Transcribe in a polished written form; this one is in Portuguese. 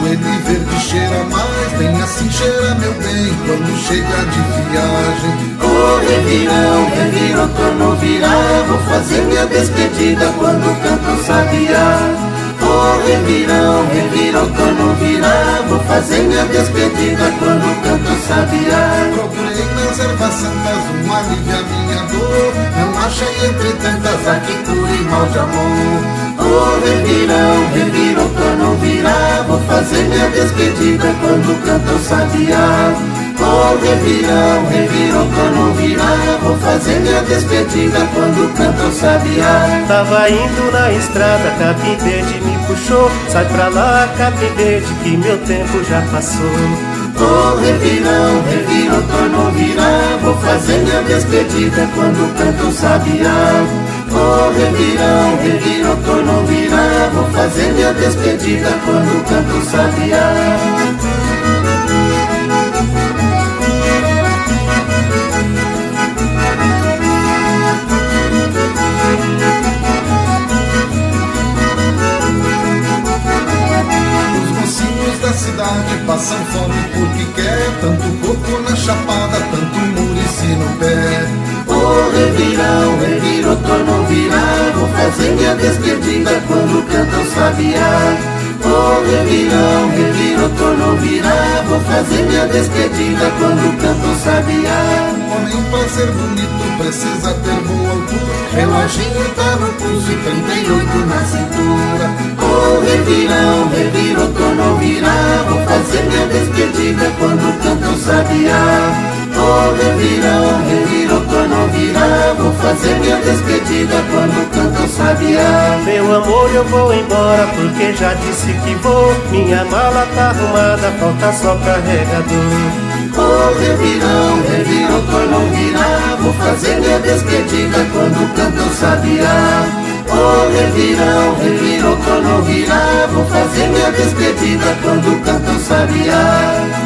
ele verde cheira mais, bem assim cheira meu bem, quando chega de viagem. Ô revirão, revira, outono virá, vou fazer minha despedida quando canto o sabiá. Ô revirão, revira, outono virá, vou fazer minha despedida quando canto o sabiá. Procurei nas ervas santas um alívio à minha dor, não achei entre tantas a que cure mal de amor. Ô revirão, revira, outono virá, vou fazer minha despedida quando canto o sabiá. Ô revirão, revira, outono virá, vou fazer minha despedida quando canto o sabiá. Tava indo na estrada, capim verde me puxou. Sai pra lá, capim verde, que meu tempo já passou. Ô revirão, revira, outono virá, vou fazer minha despedida quando canto o sabiá. Ô revirão, revira, outono virá, vou fazer minha despedida quando canto o sabiá. Da cidade passam fome porque quer tanto coco na chapada, tanto murici no pé. Ô revirão, revira, outono virá, vou fazer minha despedida quando canta o sabiá. Ô revirão, revira, outono virá, vou fazer minha despedida quando canta o sabiá. Homem pra ser bonito precisa ter boa altura, reloginho tá no pulso e 38 na cintura. Ô revirão, revira, outono virá, vou fazer minha despedida quando canto o sabiá. Ô revirão, revira, outono virá, vou fazer minha despedida quando canto o sabiá. Meu amor, eu vou embora porque já disse que vou. Minha mala tá arrumada, falta só carregador. Ô revirão, revira, outono virá, vou fazer minha despedida quando canto o sabiá. Ô revirão, revira, outono virá, vou fazer minha despedida quando canto o sabiá.